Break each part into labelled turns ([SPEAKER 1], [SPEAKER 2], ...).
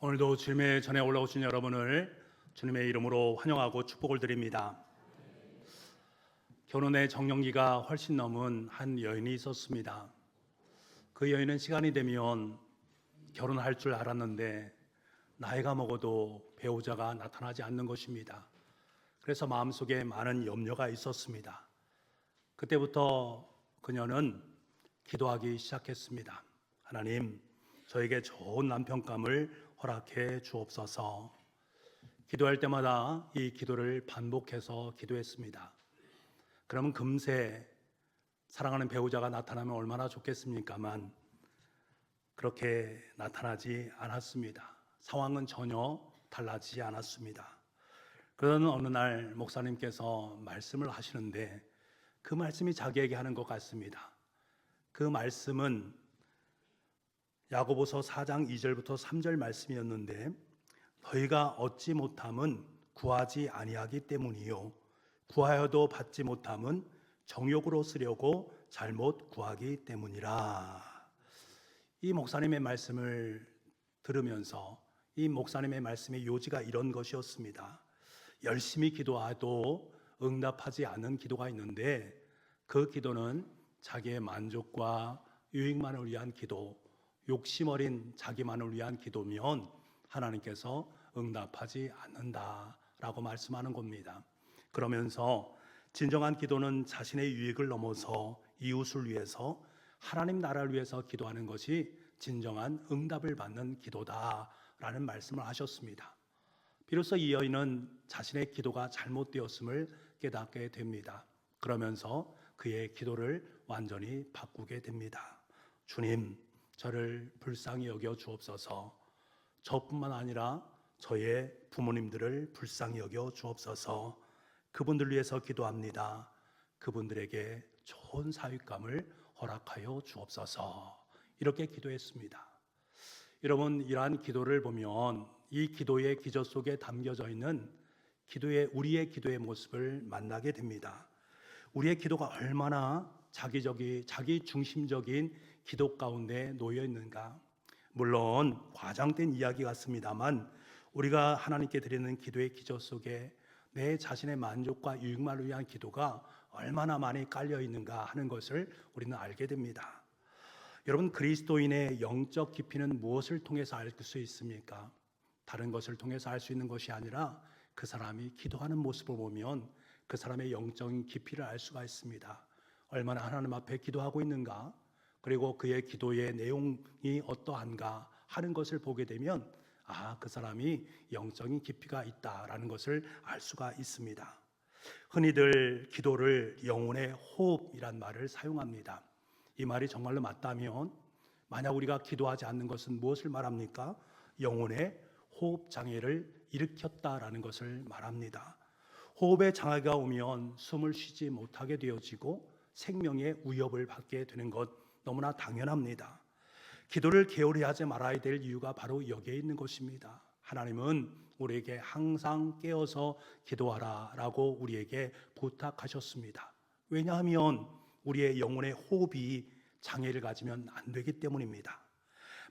[SPEAKER 1] 오늘도 주님의 전에 올라오신 여러분을 주님의 이름으로 환영하고 축복을 드립니다. 결혼의 정년기가 훨씬 넘은 한 여인이 있었습니다. 그 여인은 시간이 되면 결혼할 줄 알았는데 나이가 먹어도 배우자가 나타나지 않는 것입니다. 그래서 마음속에 많은 염려가 있었습니다. 그때부터 그녀는 기도하기 시작했습니다. 하나님, 저에게 좋은 남편감을 허락해 주옵소서. 기도할 때마다 이 기도를 반복해서 기도했습니다. 그러면 금세 사랑하는 배우자가 나타나면 얼마나 좋겠습니까만 그렇게 나타나지 않았습니다. 상황은 전혀 달라지지 않았습니다. 그러던 어느 날 목사님께서 말씀을 하시는데 그 말씀이 자기에게 하는 것 같습니다. 그 말씀은 야고보서 4장 2절부터 3절 말씀이었는데, 너희가 얻지 못함은 구하지 아니하기 때문이요 구하여도 받지 못함은 정욕으로 쓰려고 잘못 구하기 때문이라. 이 목사님의 말씀을 들으면서 이 목사님의 말씀의 요지가 이런 것이었습니다. 열심히 기도해도 응답하지 않는 기도가 있는데 그 기도는 자기의 만족과 유익만을 위한 기도, 욕심 어린 자기만을 위한 기도면 하나님께서 응답하지 않는다라고 말씀하는 겁니다. 그러면서 진정한 기도는 자신의 유익을 넘어서 이웃을 위해서, 하나님 나라를 위해서 기도하는 것이 진정한 응답을 받는 기도다라는 말씀을 하셨습니다. 비로소 이 여인은 자신의 기도가 잘못되었음을 깨닫게 됩니다. 그러면서 그의 기도를 완전히 바꾸게 됩니다. 주님, 저를 불쌍히 여겨 주옵소서. 저뿐만 아니라 저의 부모님들을 불쌍히 여겨 주옵소서. 그분들 위해서 기도합니다. 그분들에게 좋은 사윗감을 허락하여 주옵소서. 이렇게 기도했습니다. 여러분, 이러한 기도를 보면 이 기도의 기저 속에 담겨져 있는 우리의 기도의 모습을 만나게 됩니다. 우리의 기도가 얼마나 자기 중심적인 기도 가운데 놓여 있는가. 물론 과장된 이야기 같습니다만 우리가 하나님께 드리는 기도의 기저 속에 내 자신의 만족과 유익만을 위한 기도가 얼마나 많이 깔려 있는가 하는 것을 우리는 알게 됩니다. 여러분, 그리스도인의 영적 깊이는 무엇을 통해서 알 수 있습니까? 다른 것을 통해서 알 수 있는 것이 아니라 그 사람이 기도하는 모습을 보면 그 사람의 영적인 깊이를 알 수가 있습니다. 얼마나 하나님 앞에 기도하고 있는가, 그리고 그의 기도의 내용이 어떠한가 하는 것을 보게 되면 그 사람이 영적인 깊이가 있다라는 것을 알 수가 있습니다. 흔히들 기도를 영혼의 호흡이란 말을 사용합니다. 이 말이 정말로 맞다면 만약 우리가 기도하지 않는 것은 무엇을 말합니까? 영혼의 호흡 장애를 일으켰다라는 것을 말합니다. 호흡의 장애가 오면 숨을 쉬지 못하게 되어지고 생명의 위협을 받게 되는 것 너무나 당연합니다. 기도를 게으리 하지 말아야 될 이유가 바로 여기에 있는 것입니다. 하나님은 우리에게 항상 깨어서 기도하라라고 우리에게 부탁하셨습니다. 왜냐하면 우리의 영혼의 호흡이 장애를 가지면 안 되기 때문입니다.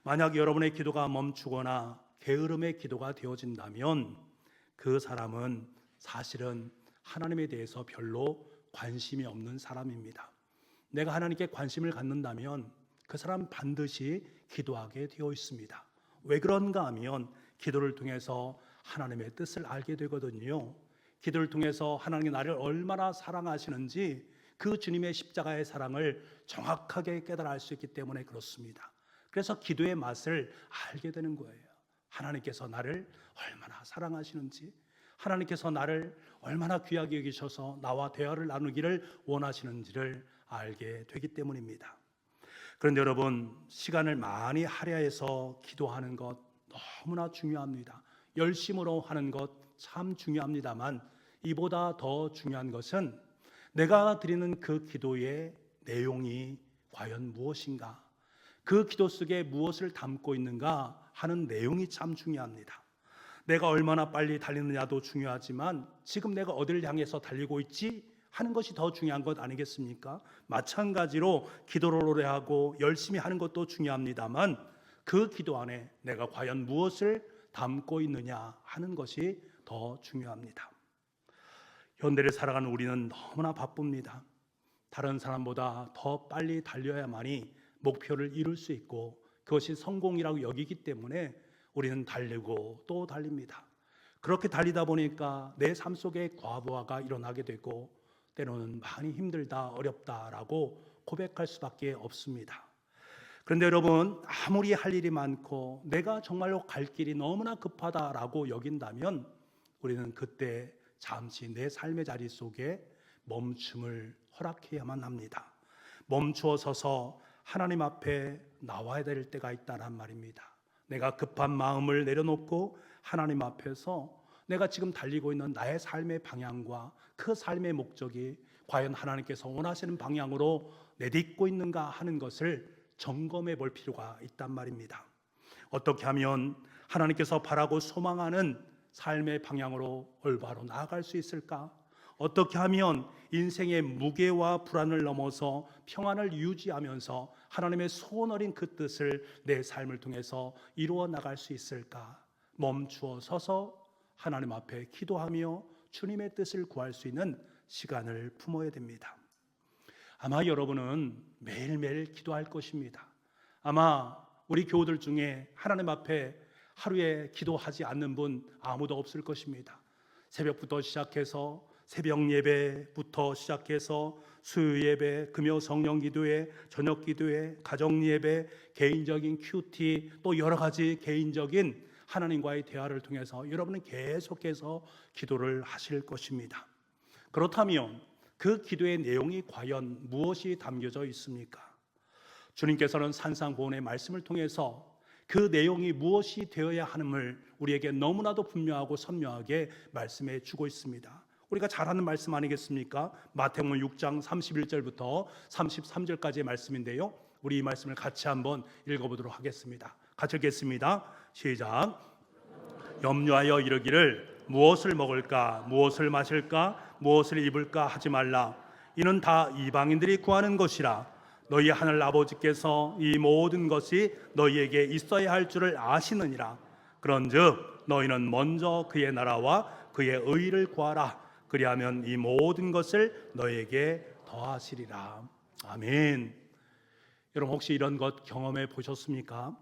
[SPEAKER 1] 만약 여러분의 기도가 멈추거나 게으름의 기도가 되어진다면 그 사람은 사실은 하나님에 대해서 별로 관심이 없는 사람입니다. 내가 하나님께 관심을 갖는다면 그 사람 반드시 기도하게 되어 있습니다. 왜 그런가 하면 기도를 통해서 하나님의 뜻을 알게 되거든요. 기도를 통해서 하나님이 나를 얼마나 사랑하시는지 그 주님의 십자가의 사랑을 정확하게 깨달아 알 수 있기 때문에 그렇습니다. 그래서 기도의 맛을 알게 되는 거예요. 하나님께서 나를 얼마나 사랑하시는지, 하나님께서 나를 얼마나 귀하게 여기셔서 나와 대화를 나누기를 원하시는지를 알게 되기 때문입니다. 그런데 여러분, 시간을 많이 할애해서 기도하는 것 너무나 중요합니다. 열심으로 하는 것 참 중요합니다만 이보다 더 중요한 것은 내가 드리는 그 기도의 내용이 과연 무엇인가, 그 기도 속에 무엇을 담고 있는가 하는 내용이 참 중요합니다. 내가 얼마나 빨리 달리느냐도 중요하지만 지금 내가 어디를 향해서 달리고 있지 하는 것이 더 중요한 것 아니겠습니까? 마찬가지로 기도를 오래 하고 열심히 하는 것도 중요합니다만 그 기도 안에 내가 과연 무엇을 담고 있느냐 하는 것이 더 중요합니다. 현대를 살아가는 우리는 너무나 바쁩니다. 다른 사람보다 더 빨리 달려야만이 목표를 이룰 수 있고 그것이 성공이라고 여기기 때문에 우리는 달리고 또 달립니다. 그렇게 달리다 보니까 내 삶 속에 과부하가 일어나게 되고 때로는 많이 힘들다, 어렵다라고 고백할 수밖에 없습니다. 그런데 여러분, 아무리 할 일이 많고 내가 정말로 갈 길이 너무나 급하다라고 여긴다면 우리는 그때 잠시 내 삶의 자리 속에 멈춤을 허락해야만 합니다. 멈추어 서서 하나님 앞에 나와야 될 때가 있다란 말입니다. 내가 급한 마음을 내려놓고 하나님 앞에서 내가 지금 달리고 있는 나의 삶의 방향과 그 삶의 목적이 과연 하나님께서 원하시는 방향으로 내딛고 있는가 하는 것을 점검해 볼 필요가 있단 말입니다. 어떻게 하면 하나님께서 바라고 소망하는 삶의 방향으로 올바로 나아갈 수 있을까? 어떻게 하면 인생의 무게와 불안을 넘어서 평안을 유지하면서 하나님의 소원 어린 그 뜻을 내 삶을 통해서 이루어 나갈 수 있을까? 멈추어 서서 하나님 앞에 기도하며 주님의 뜻을 구할 수 있는 시간을 품어야 됩니다. 아마 여러분은 매일매일 기도할 것입니다. 아마 우리 교우들 중에 하나님 앞에 하루에 기도하지 않는 분 아무도 없을 것입니다. 새벽부터 시작해서 새벽 예배부터 시작해서 수요 예배, 금요 성령 기도회, 저녁 기도회, 가정 예배, 개인적인 큐티, 또 여러 가지 개인적인 하나님과의 대화를 통해서 여러분은 계속해서 기도를 하실 것입니다. 그렇다면 그 기도의 내용이 과연 무엇이 담겨져 있습니까? 주님께서는 산상보훈의 말씀을 통해서 그 내용이 무엇이 되어야 하는을 우리에게 너무나도 분명하고 선명하게 말씀해 주고 있습니다. 우리가 잘 아는 말씀 아니겠습니까? 마태복음 6장 31절부터 33절까지의 말씀인데요, 우리 이 말씀을 같이 한번 읽어보도록 하겠습니다. 같이 읽겠습니다. 시작. 염려하여 이르기를 무엇을 먹을까, 무엇을 마실까, 무엇을 입을까 하지 말라. 이는 다 이방인들이 구하는 것이라. 너희 하늘 아버지께서 이 모든 것이 너희에게 있어야 할 줄을 아시느니라. 그런즉 너희는 먼저 그의 나라와 그의 의를 구하라. 그리하면 이 모든 것을 너희에게 더하시리라. 아멘. 여러분, 혹시 이런 것 경험해 보셨습니까?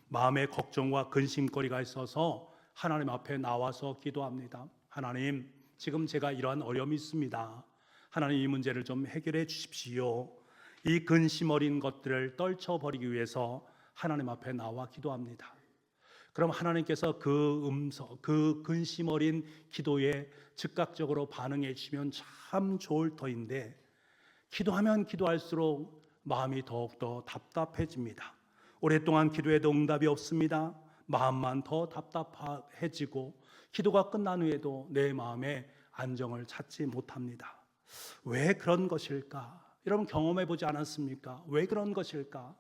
[SPEAKER 1] 마음에 걱정과 근심거리가 있어서 하나님 앞에 나와서 기도합니다. 하나님, 지금 제가 이러한 어려움이 있습니다. 하나님, 이 문제를 좀 해결해 주십시오. 이 근심 어린 것들을 떨쳐버리기 위해서 하나님 앞에 나와 기도합니다. 그럼 하나님께서 그 근심 어린 기도에 즉각적으로 반응해 주시면 참 좋을 터인데, 기도하면 기도할수록 마음이 더욱더 답답해집니다. 오랫동안 기도해도 응답이 없습니다. 마음만 더 답답해지고 기도가 끝난 후에도 내 마음에 안정을 찾지 못합니다. 왜 그런 것일까? 여러분 경험해 보지 않았습니까? 왜 그런 것일까?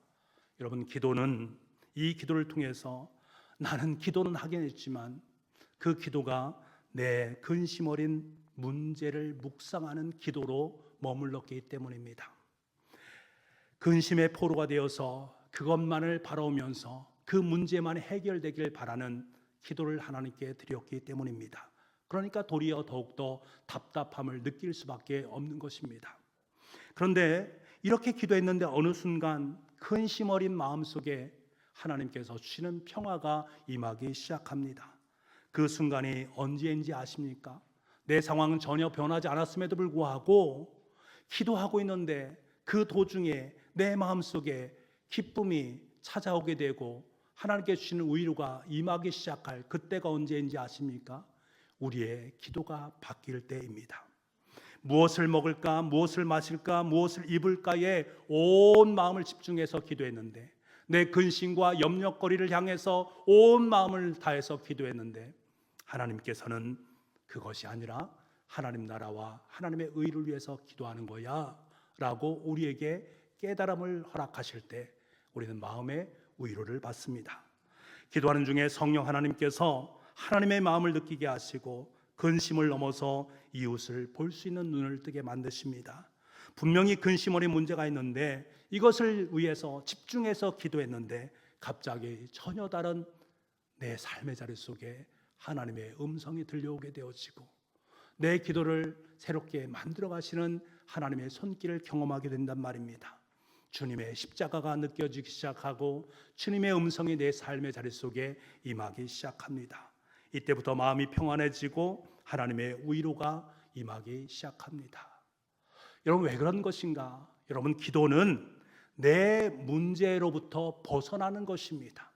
[SPEAKER 1] 여러분, 기도는, 이 기도를 통해서 나는 기도는 하긴 했지만 그 기도가 내 근심 어린 문제를 묵상하는 기도로 머물렀기 때문입니다. 근심의 포로가 되어서 그것만을 바라오면서 그 문제만 해결되길 바라는 기도를 하나님께 드렸기 때문입니다. 그러니까 도리어 더욱더 답답함을 느낄 수밖에 없는 것입니다. 그런데 이렇게 기도했는데 어느 순간 근심 어린 마음속에 하나님께서 주시는 평화가 임하기 시작합니다. 그 순간이 언제인지 아십니까? 내 상황은 전혀 변하지 않았음에도 불구하고 기도하고 있는데 그 도중에 내 마음속에 기쁨이 찾아오게 되고 하나님께 주시는 위로가 임하기 시작할 그때가 언제인지 아십니까? 우리의 기도가 바뀔 때입니다. 무엇을 먹을까, 무엇을 마실까, 무엇을 입을까에 온 마음을 집중해서 기도했는데, 내 근심과 염려거리를 향해서 온 마음을 다해서 기도했는데 하나님께서는 그것이 아니라 하나님 나라와 하나님의 의를 위해서 기도하는 거야 라고 우리에게 깨달음을 허락하실 때 우리는 마음의 위로를 받습니다. 기도하는 중에 성령 하나님께서 하나님의 마음을 느끼게 하시고 근심을 넘어서 이웃을 볼 수 있는 눈을 뜨게 만드십니다. 분명히 근심 어린 문제가 있는데 이것을 위해서 집중해서 기도했는데 갑자기 전혀 다른 내 삶의 자리 속에 하나님의 음성이 들려오게 되어지고 내 기도를 새롭게 만들어 가시는 하나님의 손길을 경험하게 된단 말입니다. 주님의 십자가가 느껴지기 시작하고 주님의 음성이 내 삶의 자리 속에 임하기 시작합니다. 이때부터 마음이 평안해지고 하나님의 위로가 임하기 시작합니다. 여러분, 왜 그런 것인가? 여러분, 기도는 내 문제로부터 벗어나는 것입니다.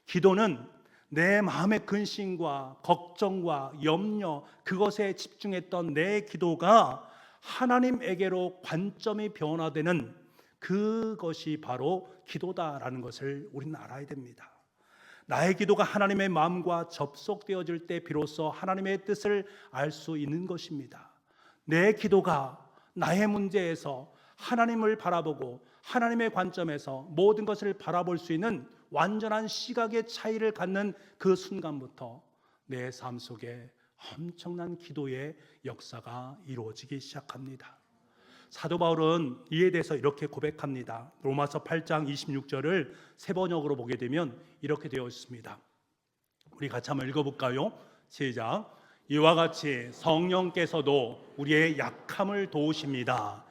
[SPEAKER 1] 기도는 내 마음의 근심과 걱정과 염려, 그것에 집중했던 내 기도가 하나님에게로 관점이 변화되는 그것이 바로 기도다라는 것을 우리는 알아야 됩니다. 나의 기도가 하나님의 마음과 접속되어질 때 비로소 하나님의 뜻을 알 수 있는 것입니다. 내 기도가 나의 문제에서 하나님을 바라보고 하나님의 관점에서 모든 것을 바라볼 수 있는 완전한 시각의 차이를 갖는 그 순간부터 내 삶 속에 엄청난 기도의 역사가 이루어지기 시작합니다. 사도 바울은 이에 대해서 이렇게 고백합니다. 로마서 8장 26절을 세 번역으로 보게 되면 이렇게 되어 있습니다. 우리 같이 한번 읽어볼까요? 시작. 이와 같이 성령께서도 우리의 약함을 도우십니다.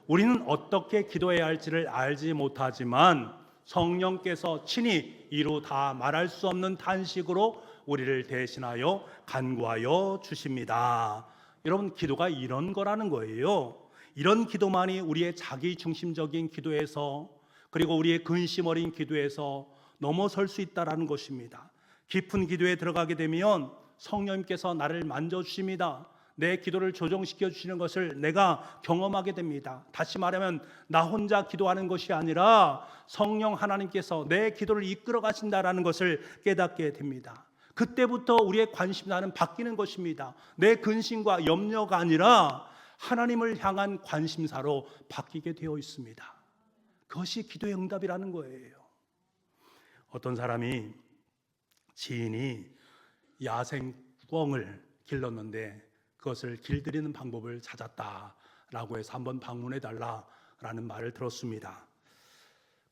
[SPEAKER 1] 우리는 어떻게 기도해야 할지를 알지 못하지만 성령께서 친히 이루 다 말할 수 없는 탄식으로 우리를 대신하여 간구하여 주십니다. 여러분, 기도가 이런 거라는 거예요. 이런 기도만이 우리의 자기 중심적인 기도에서, 그리고 우리의 근심 어린 기도에서 넘어설 수 있다라는 것입니다. 깊은 기도에 들어가게 되면 성령님께서 나를 만져주십니다. 내 기도를 조정시켜 주시는 것을 내가 경험하게 됩니다. 다시 말하면 나 혼자 기도하는 것이 아니라 성령 하나님께서 내 기도를 이끌어 가신다라는 것을 깨닫게 됩니다. 그때부터 우리의 관심사는 바뀌는 것입니다. 내 근심과 염려가 아니라 하나님을 향한 관심사로 바뀌게 되어 있습니다. 그것이 기도의 응답이라는 거예요. 어떤 사람이 지인이 야생 꿩을 길렀는데 그것을 길들이는 방법을 찾았다라고 해서 한번 방문해 달라라는 말을 들었습니다.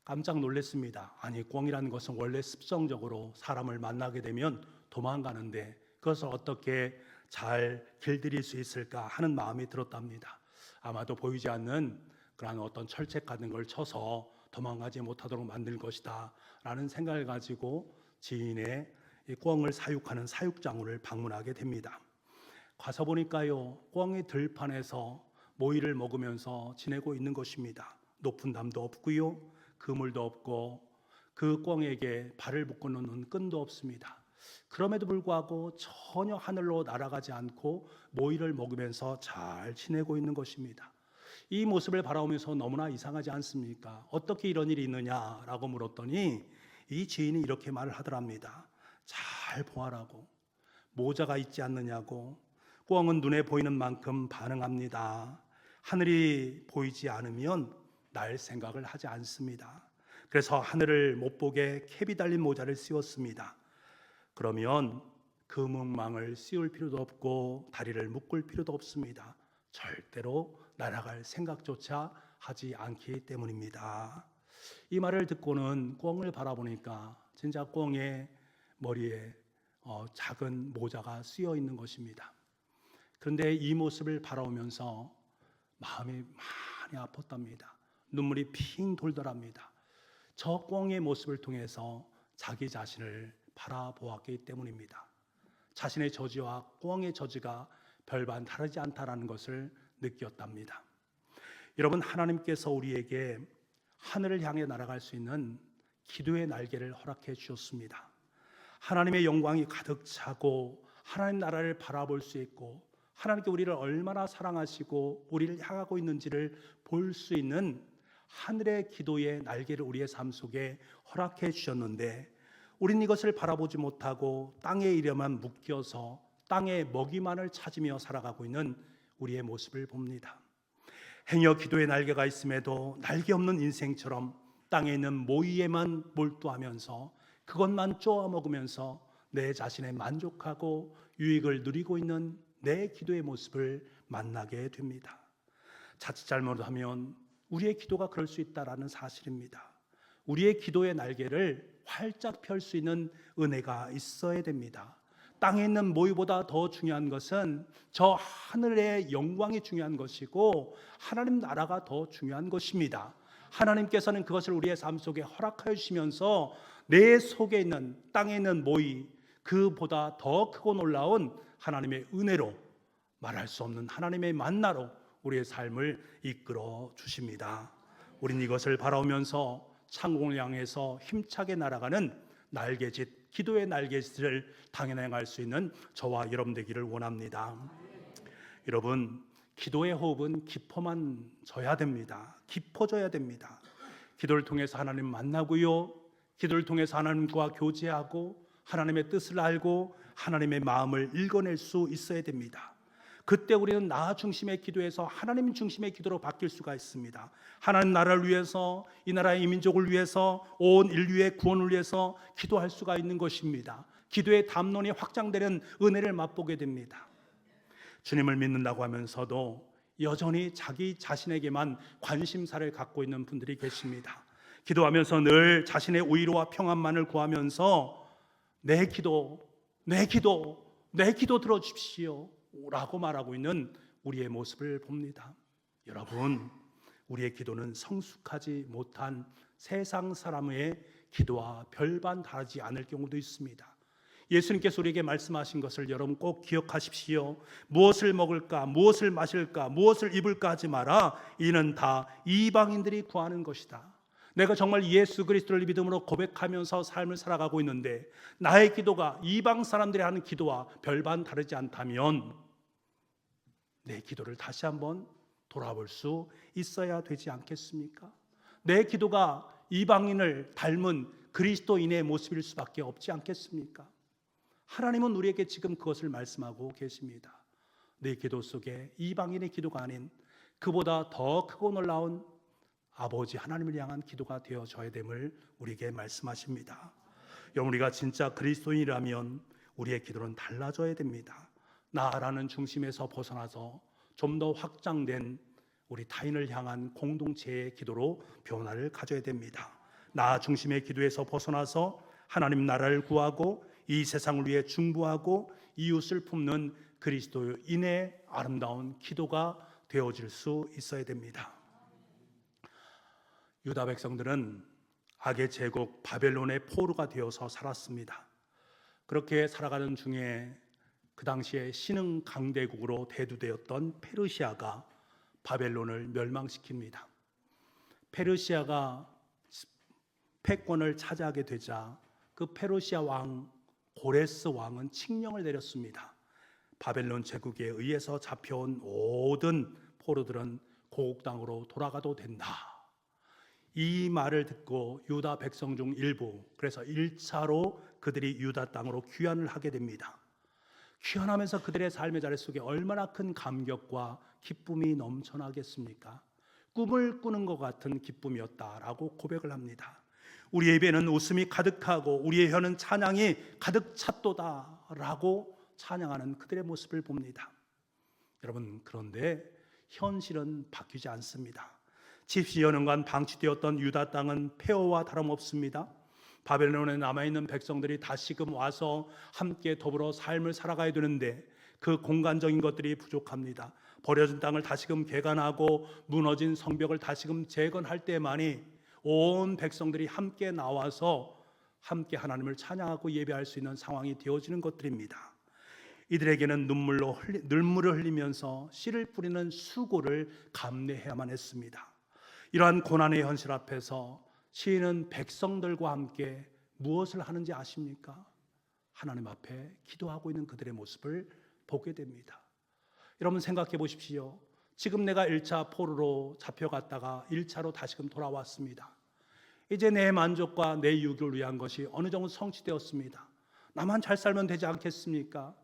[SPEAKER 1] 깜짝 놀랐습니다. 아니, 꿩이라는 것은 원래 습성적으로 사람을 만나게 되면 도망가는데 그것을 어떻게 잘 길들일 수 있을까 하는 마음이 들었답니다. 아마도 보이지 않는 그런 어떤 철책 같은 걸 쳐서 도망가지 못하도록 만들 것이다 라는 생각을 가지고 지인의 이 꿩을 사육하는 사육장을 방문하게 됩니다. 가서 보니까요, 꿩이 들판에서 모이를 먹으면서 지내고 있는 것입니다. 높은 담도 없고요, 그물도 없고 그 꿩에게 발을 묶어놓는 끈도 없습니다. 그럼에도 불구하고 전혀 하늘로 날아가지 않고 모이를 먹으면서 잘 지내고 있는 것입니다. 이 모습을 바라보면서 너무나 이상하지 않습니까? 어떻게 이런 일이 있느냐라고 물었더니 이 지인이 이렇게 말을 하더랍니다. 잘 보아라고. 모자가 있지 않느냐고. 꿩은 눈에 보이는 만큼 반응합니다. 하늘이 보이지 않으면 날 생각을 하지 않습니다. 그래서 하늘을 못 보게 캡이 달린 모자를 씌웠습니다. 그러면 금은망을 씌울 필요도 없고 다리를 묶을 필요도 없습니다. 절대로 날아갈 생각조차 하지 않기 때문입니다. 이 말을 듣고는 꿩을 바라보니까 진짜 꿩의 머리에 작은 모자가 씌어 있는 것입니다. 그런데 이 모습을 바라보면서 마음이 많이 아팠답니다. 눈물이 핑 돌더랍니다. 저 꿩의 모습을 통해서 자기 자신을 바라보았기 때문입니다. 자신의 저지와 꿩의 저지가 별반 다르지 않다라는 것을 느꼈답니다. 여러분, 하나님께서 우리에게 하늘을 향해 날아갈 수 있는 기도의 날개를 허락해 주셨습니다. 하나님의 영광이 가득 차고 하나님 나라를 바라볼 수 있고 하나님께 우리를 얼마나 사랑하시고 우리를 향하고 있는지를 볼 수 있는 하늘의 기도의 날개를 우리의 삶 속에 허락해 주셨는데 우리는 이것을 바라보지 못하고 땅에 이려만 묶여서 땅의 먹이만을 찾으며 살아가고 있는 우리의 모습을 봅니다. 행여 기도의 날개가 있음에도 날개 없는 인생처럼 땅에 있는 모이에만 몰두하면서 그것만 쪼아 먹으면서 내 자신에 만족하고 유익을 누리고 있는 내 기도의 모습을 만나게 됩니다. 자칫 잘못하면 우리의 기도가 그럴 수 있다라는 사실입니다. 우리의 기도의 날개를 활짝 펼 수 있는 은혜가 있어야 됩니다. 땅에 있는 모유보다 더 중요한 것은 저 하늘의 영광이 중요한 것이고 하나님 나라가 더 중요한 것입니다. 하나님께서는 그것을 우리의 삶 속에 허락하여 주시면서 내 속에 있는 땅에 있는 모이, 그보다 더 크고 놀라운 하나님의 은혜로, 말할 수 없는 하나님의 만나로 우리의 삶을 이끌어 주십니다. 우린 이것을 바라보면서 창공을 향해서 힘차게 날아가는 날개짓, 기도의 날개짓을 당연히 행할 수 있는 저와 여러분 되기를 원합니다. 여러분, 기도의 호흡은 깊어만 져야 됩니다. 깊어져야 됩니다. 기도를 통해서 하나님 만나고요, 기도를 통해서 하나님과 교제하고 하나님의 뜻을 알고 하나님의 마음을 읽어낼 수 있어야 됩니다. 그때 우리는 나 중심의 기도에서 하나님 중심의 기도로 바뀔 수가 있습니다. 하나님 나라를 위해서, 이 나라의 민족을 위해서, 온 인류의 구원을 위해서 기도할 수가 있는 것입니다. 기도의 담론이 확장되는 은혜를 맛보게 됩니다. 주님을 믿는다고 하면서도 여전히 자기 자신에게만 관심사를 갖고 있는 분들이 계십니다. 기도하면서 늘 자신의 의로와 평안만을 구하면서 내 기도 들어주십시오 라고 말하고 있는 우리의 모습을 봅니다. 여러분, 우리의 기도는 성숙하지 못한 세상 사람의 기도와 별반 다르지 않을 경우도 있습니다. 예수님께서 우리에게 말씀하신 것을 여러분 꼭 기억하십시오. 무엇을 먹을까, 무엇을 마실까, 무엇을 입을까 하지 마라. 이는 다 이방인들이 구하는 것이다. 내가 정말 예수 그리스도를 믿음으로 고백하면서 삶을 살아가고 있는데 나의 기도가 이방 사람들이 하는 기도와 별반 다르지 않다면 내 기도를 다시 한번 돌아볼 수 있어야 되지 않겠습니까? 내 기도가 이방인을 닮은 그리스도인의 모습일 수밖에 없지 않겠습니까? 하나님은 우리에게 지금 그것을 말씀하고 계십니다. 내 기도 속에 이방인의 기도가 아닌 그보다 더 크고 놀라운 아버지 하나님을 향한 기도가 되어져야 됨을 우리에게 말씀하십니다. 여러분, 우리가 진짜 그리스도인이라면 우리의 기도는 달라져야 됩니다. 나라는 중심에서 벗어나서 좀 더 확장된 우리 타인을 향한 공동체의 기도로 변화를 가져야 됩니다. 나 중심의 기도에서 벗어나서 하나님 나라를 구하고 이 세상을 위해 중보하고 이웃을 품는 그리스도인의 아름다운 기도가 되어질 수 있어야 됩니다. 유다 백성들은 악의 제국 바벨론의 포로가 되어서 살았습니다. 그렇게 살아가는 중에 그 당시에 신흥 강대국으로 대두되었던 페르시아가 바벨론을 멸망시킵니다. 페르시아가 패권을 차지하게 되자 그 페르시아 왕 고레스 왕은 칙령을 내렸습니다. 바벨론 제국에 의해서 잡혀온 모든 포로들은 고국 땅으로 돌아가도 된다. 이 말을 듣고 유다 백성 중 일부, 그래서 1차로 그들이 유다 땅으로 귀환을 하게 됩니다. 귀환하면서 그들의 삶의 자리 속에 얼마나 큰 감격과 기쁨이 넘쳐나겠습니까? 꿈을 꾸는 것 같은 기쁨이었다라고 고백을 합니다. 우리의 입에는 웃음이 가득하고 우리의 혀는 찬양이 가득 찼도다라고 찬양하는 그들의 모습을 봅니다. 여러분, 그런데 현실은 바뀌지 않습니다. 70여 년간 방치되었던 유다 땅은 폐허와 다름없습니다. 바벨론에 남아있는 백성들이 다시금 와서 함께 더불어 삶을 살아가야 되는데 그 공간적인 것들이 부족합니다. 버려진 땅을 다시금 개간하고 무너진 성벽을 다시금 재건할 때만이 온 백성들이 함께 나와서 함께 하나님을 찬양하고 예배할 수 있는 상황이 되어지는 것들입니다. 이들에게는 눈물을 흘리면서 씨를 뿌리는 수고를 감내해야만 했습니다. 이러한 고난의 현실 앞에서 시인은 백성들과 함께 무엇을 하는지 아십니까? 하나님 앞에 기도하고 있는 그들의 모습을 보게 됩니다. 여러분, 생각해 보십시오. 지금 내가 1차 포로로 잡혀갔다가 1차로 다시금 돌아왔습니다. 이제 내 만족과 내 유익을 위한 것이 어느 정도 성취되었습니다. 나만 잘 살면 되지 않겠습니까?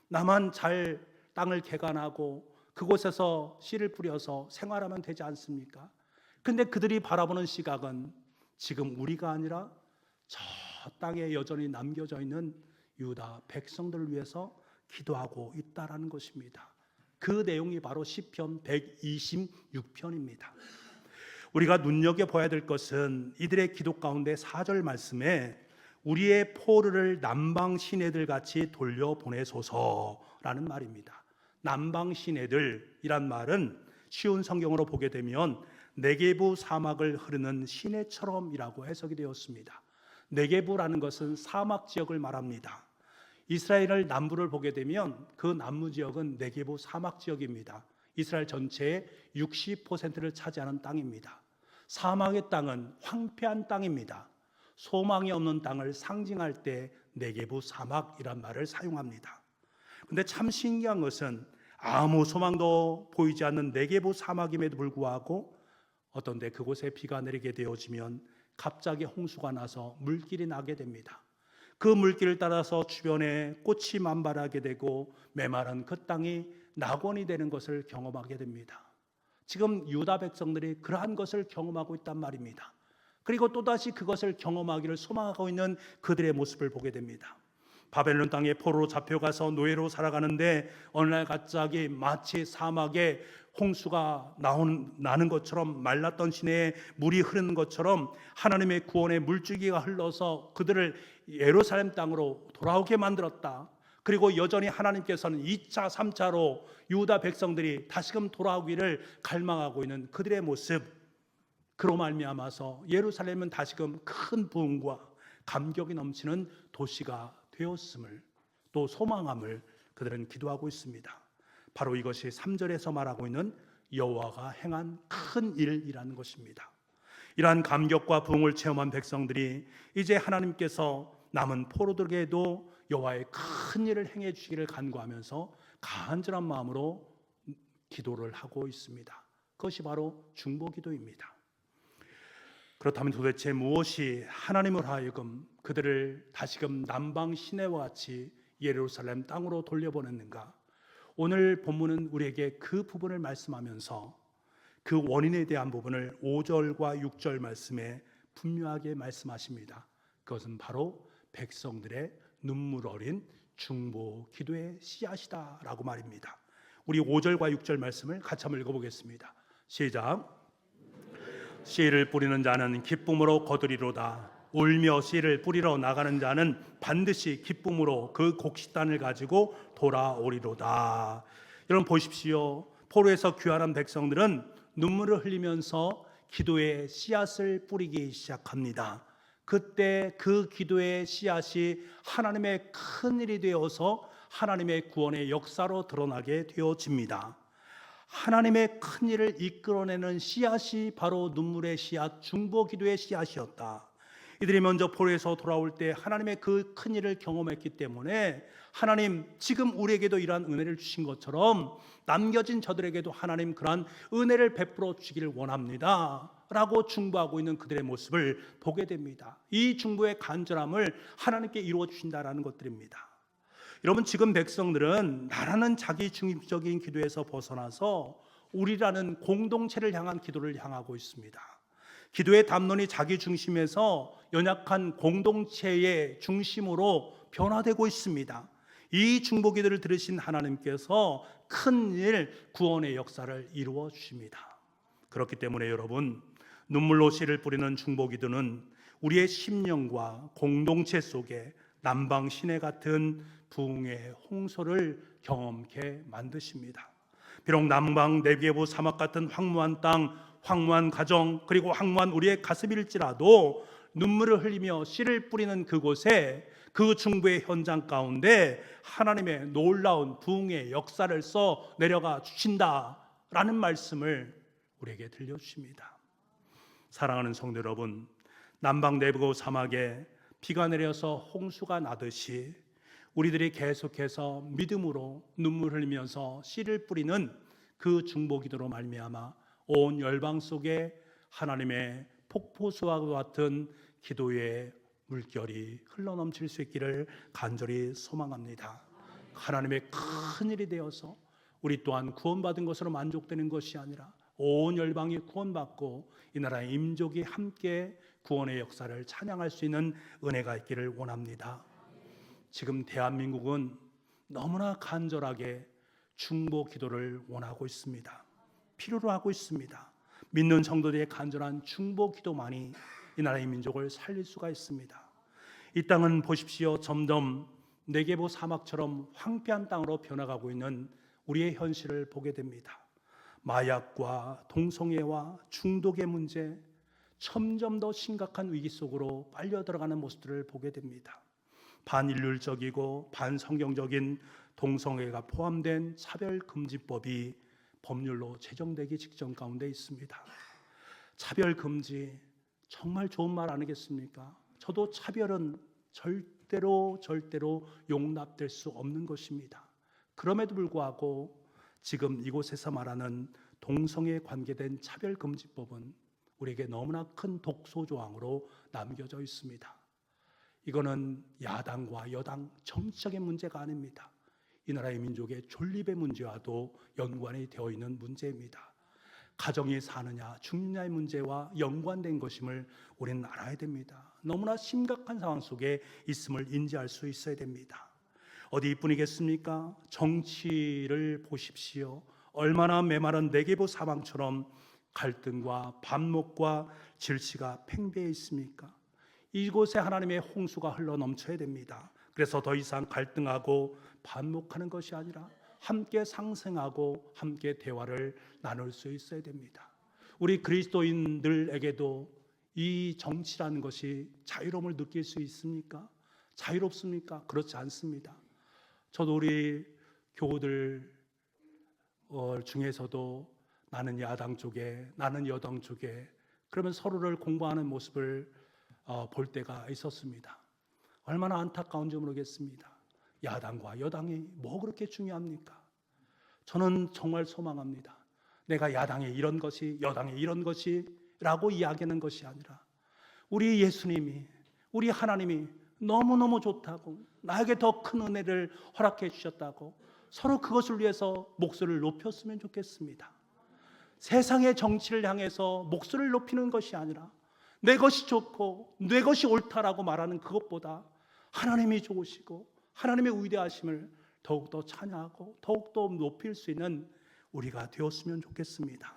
[SPEAKER 1] 나만 잘 땅을 개간하고 그곳에서 씨를 뿌려서 생활하면 되지 않습니까? 근데 그들이 바라보는 시각은 지금 우리가 아니라 저 땅에 여전히 남겨져 있는 유다 백성들을 위해서 기도하고 있다라는 것입니다. 그 내용이 바로 시편 126편입니다. 우리가 눈여겨봐야 될 것은 이들의 기도 가운데 4절 말씀에 우리의 포로를 남방 시내들 같이 돌려보내소서라는 말입니다. 남방 시내들이란 말은 쉬운 성경으로 보게 되면 네게부 사막을 흐르는 시내처럼이라고 해석이 되었습니다. 네게부라는 것은 사막 지역을 말합니다. 이스라엘을 남부를 보게 되면 그 남부 지역은 네게부 사막 지역입니다. 이스라엘 전체의 60%를 차지하는 땅입니다. 사막의 땅은 황폐한 땅입니다. 소망이 없는 땅을 상징할 때 네게부 사막이란 말을 사용합니다. 그런데 참 신기한 것은 아무 소망도 보이지 않는 네게부 사막임에도 불구하고 어떤 데 그곳에 비가 내리게 되어지면 갑자기 홍수가 나서 물길이 나게 됩니다. 그 물길을 따라서 주변에 꽃이 만발하게 되고 메마른 그 땅이 낙원이 되는 것을 경험하게 됩니다. 지금 유다 백성들이 그러한 것을 경험하고 있단 말입니다. 그리고 또다시 그것을 경험하기를 소망하고 있는 그들의 모습을 보게 됩니다. 바벨론 땅에 포로로 잡혀가서 노예로 살아가는데 어느 날 갑자기 마치 사막에 홍수가 나는 것처럼, 말랐던 시내에 물이 흐르는 것처럼 하나님의 구원의 물줄기가 흘러서 그들을 예루살렘 땅으로 돌아오게 만들었다. 그리고 여전히 하나님께서는 2차, 3차로 유다 백성들이 다시금 돌아오기를 갈망하고 있는 그들의 모습, 그로 말미암아서 예루살렘은 다시금 큰 부흥과 감격이 넘치는 도시가 되었음을, 또 소망함을 그들은 기도하고 있습니다. 바로 이것이 3절에서 말하고 있는 여호와가 행한 큰 일이라는 것입니다. 이러한 감격과 부흥을 체험한 백성들이 이제 하나님께서 남은 포로들에게도 여호와의 큰 일을 행해 주시기를 간구하면서 간절한 마음으로 기도를 하고 있습니다. 그것이 바로 중보기도입니다. 그렇다면 도대체 무엇이 하나님을 하여금 그들을 다시금 남방 시내와 같이 예루살렘 땅으로 돌려보냈는가? 오늘 본문은 우리에게 그 부분을 말씀하면서 그 원인에 대한 부분을 5절과 6절 말씀에 분명하게 말씀하십니다. 그것은 바로 백성들의 눈물 어린 중보 기도의 씨앗이다라고 말입니다. 우리 5절과 6절 말씀을 같이 한번 읽어보겠습니다. 시작. 씨를 뿌리는 자는 기쁨으로 거두리로다. 울며 씨를 뿌리러 나가는 자는 반드시 기쁨으로 그 곡식단을 가지고 돌아오리로다. 여러분 보십시오. 포로에서 귀환한 백성들은 눈물을 흘리면서 기도의 씨앗을 뿌리기 시작합니다. 그때 그 기도의 씨앗이 하나님의 큰 일이 되어서 하나님의 구원의 역사로 드러나게 되어집니다. 하나님의 큰 일을 이끌어내는 씨앗이 바로 눈물의 씨앗, 중보기도의 씨앗이었다. 이들이 먼저 포로에서 돌아올 때 하나님의 그 큰 일을 경험했기 때문에 하나님, 지금 우리에게도 이러한 은혜를 주신 것처럼 남겨진 저들에게도 하나님 그러한 은혜를 베풀어 주시기를 원합니다 라고 중보하고 있는 그들의 모습을 보게 됩니다. 이 중보의 간절함을 하나님께 이루어 주신다라는 것들입니다. 여러분, 지금 백성들은 나라는 자기 중립적인 기도에서 벗어나서 우리라는 공동체를 향한 기도를 향하고 있습니다. 기도의 담론이 자기 중심에서 연약한 공동체의 중심으로 변화되고 있습니다. 이 중보기도를 들으신 하나님께서 큰일 구원의 역사를 이루어 주십니다. 그렇기 때문에 여러분, 눈물로 씨를 뿌리는 중보기도는 우리의 심령과 공동체 속에 남방 시내 같은 부흥의 홍수를 경험케 만드십니다. 비록 남방 네게부 사막 같은 황무한 땅, 황무한 가정, 그리고 황무한 우리의 가슴일지라도 눈물을 흘리며 씨를 뿌리는 그곳에, 그 중보의 현장 가운데 하나님의 놀라운 부흥의 역사를 써 내려가 주신다라는 말씀을 우리에게 들려주십니다. 사랑하는 성도 여러분, 남방 네게부 사막에 비가 내려서 홍수가 나듯이 우리들이 계속해서 믿음으로 눈물 흘리면서 씨를 뿌리는 그 중보기도로 말미암아 온 열방 속에 하나님의 폭포수와 같은 기도의 물결이 흘러넘칠 수 있기를 간절히 소망합니다. 하나님의 큰 일이 되어서 우리 또한 구원받은 것으로 만족되는 것이 아니라 온 열방이 구원받고 이 나라의 임족이 함께 구원의 역사를 찬양할 수 있는 은혜가 있기를 원합니다. 지금 대한민국은 너무나 간절하게 중보 기도를 원하고 있습니다. 필요로 하고 있습니다. 믿는 성도들의 간절한 중보 기도만이 이 나라의 민족을 살릴 수가 있습니다. 이 땅은 보십시오. 점점 네게보 사막처럼 황폐한 땅으로 변화가고 있는 우리의 현실을 보게 됩니다. 마약과 동성애와 중독의 문제, 점점 더 심각한 위기 속으로 빨려 들어가는 모습들을 보게 됩니다. 반인륜적이고 반성경적인 동성애가 포함된 차별금지법이 법률로 제정되기 직전 가운데 있습니다. 차별금지 정말 좋은 말 아니겠습니까? 저도 차별은 절대로 용납될 수 없는 것입니다. 그럼에도 불구하고 지금 이곳에서 말하는 동성애에 관계된 차별금지법은 우리에게 너무나 큰 독소조항으로 남겨져 있습니다. 이거는 야당과 여당 정치적인 문제가 아닙니다. 이 나라의 민족의 존립의 문제와도 연관이 되어 있는 문제입니다. 가정이 사느냐 죽느냐의 문제와 연관된 것임을 우리는 알아야 됩니다. 너무나 심각한 상황 속에 있음을 인지할 수 있어야 됩니다. 어디 이뿐이겠습니까? 정치를 보십시오. 얼마나 메마른 네게보 사방처럼 갈등과 반목과 질시가 팽배해 있습니까? 이곳에 하나님의 홍수가 흘러 넘쳐야 됩니다. 그래서 더 이상 갈등하고 반목하는 것이 아니라 함께 상생하고 함께 대화를 나눌 수 있어야 됩니다. 우리 그리스도인들에게도 이 정치라는 것이 자유로움을 느낄 수 있습니까? 자유롭습니까? 그렇지 않습니다. 저도 우리 교우들 중에서도 나는 야당 쪽에 나는 여당 쪽에 그러면 서로를 공부하는 모습을 볼 때가 있었습니다. 얼마나 안타까운지 모르겠습니다. 야당과 여당이 뭐 그렇게 중요합니까? 저는 정말 소망합니다. 내가 야당에 이런 것이 여당에 이런 것이 라고 이야기하는 것이 아니라 우리 예수님이 우리 하나님이 너무너무 좋다고 나에게 더 큰 은혜를 허락해 주셨다고 서로 그것을 위해서 목소리를 높였으면 좋겠습니다. 세상의 정치를 향해서 목소리를 높이는 것이 아니라 내 것이 좋고 내 것이 옳다라고 말하는 그것보다 하나님이 좋으시고 하나님의 위대하심을 더욱더 찬양하고 더욱더 높일 수 있는 우리가 되었으면 좋겠습니다.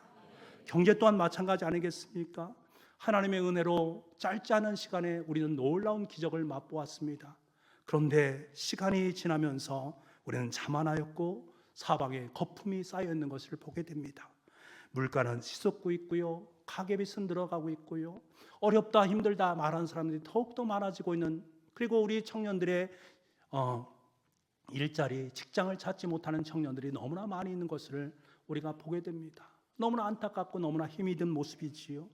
[SPEAKER 1] 경제 또한 마찬가지 아니겠습니까? 하나님의 은혜로 짧지 않은 시간에 우리는 놀라운 기적을 맛보았습니다. 그런데 시간이 지나면서 우리는 자만하였고 사방에 거품이 쌓여 있는 것을 보게 됩니다. 물가는 치솟고 있고요, 가계빚은 늘어가고 있고요, 어렵다 힘들다 말하는 사람들이 더욱더 많아지고 있는, 그리고 우리 청년들의 일자리, 직장을 찾지 못하는 청년들이 너무나 많이 있는 것을 우리가 보게 됩니다. 너무나 안타깝고 너무나 힘이 든 모습이지요.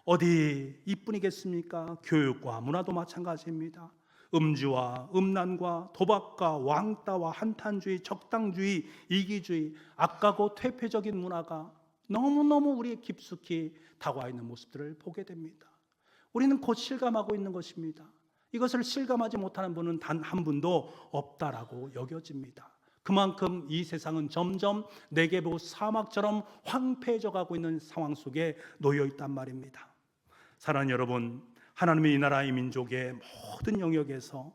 [SPEAKER 1] 어디 이뿐이겠습니까? 교육과 문화도 마찬가지입니다. 음주와 음란과 도박과 왕따와 한탄주의, 적당주의, 이기주의, 악하고 퇴폐적인 문화가 너무너무 우리의 깊숙이 다가와 있는 모습들을 보게 됩니다. 우리는 곧 실감하고 있는 것입니다. 이것을 실감하지 못하는 분은 단 한 분도 없다라고 여겨집니다. 그만큼 이 세상은 점점 네게보 사막처럼 황폐해져 가고 있는 상황 속에 놓여 있단 말입니다. 사랑하는 여러분, 하나님의 이 나라 이 민족의 모든 영역에서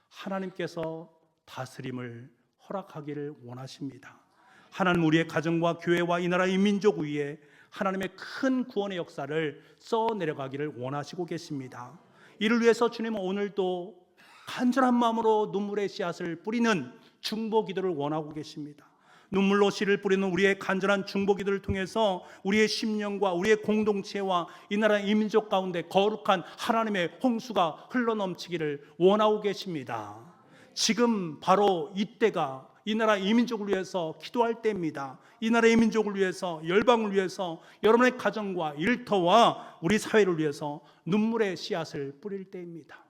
[SPEAKER 1] 하나님께서 다스림을 허락하기를 원하십니다. 하나님 우리의 가정과 교회와 이 나라 이 민족 위에 하나님의 큰 구원의 역사를 써내려가기를 원하시고 계십니다. 이를 위해서 주님은 오늘도 간절한 마음으로 눈물의 씨앗을 뿌리는 중보 기도를 원하고 계십니다. 눈물로 씨를 뿌리는 우리의 간절한 중보 기도를 통해서 우리의 심령과 우리의 공동체와 이 나라 이 민족 가운데 거룩한 하나님의 홍수가 흘러넘치기를 원하고 계십니다. 지금 바로 이때가 이 나라 이 민족을 위해서 기도할 때입니다. 이 나라 이 민족을 위해서, 열방을 위해서, 여러분의 가정과 일터와 우리 사회를 위해서 눈물의 씨앗을 뿌릴 때입니다.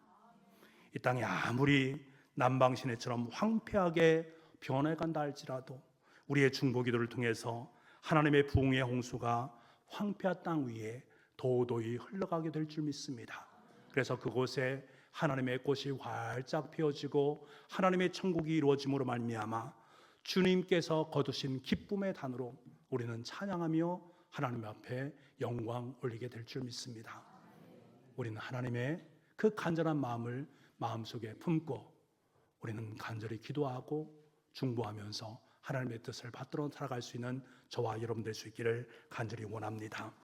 [SPEAKER 1] 이 땅이 아무리 남방시내처럼 황폐하게 변해간다 할지라도 우리의 중보 기도를 통해서 하나님의 부흥의 홍수가 황폐한 땅 위에 도도히 흘러가게 될 줄 믿습니다. 그래서 그곳에 하나님의 꽃이 활짝 피어지고 하나님의 천국이 이루어짐으로 말미암아 주님께서 거두신 기쁨의 단으로 우리는 찬양하며 하나님 앞에 영광 올리게 될 줄 믿습니다. 우리는 하나님의 그 간절한 마음을 마음속에 품고 우리는 간절히 기도하고 중보하면서 하나님의 뜻을 받들어 살아갈 수 있는 저와 여러분 될 수 있기를 간절히 원합니다.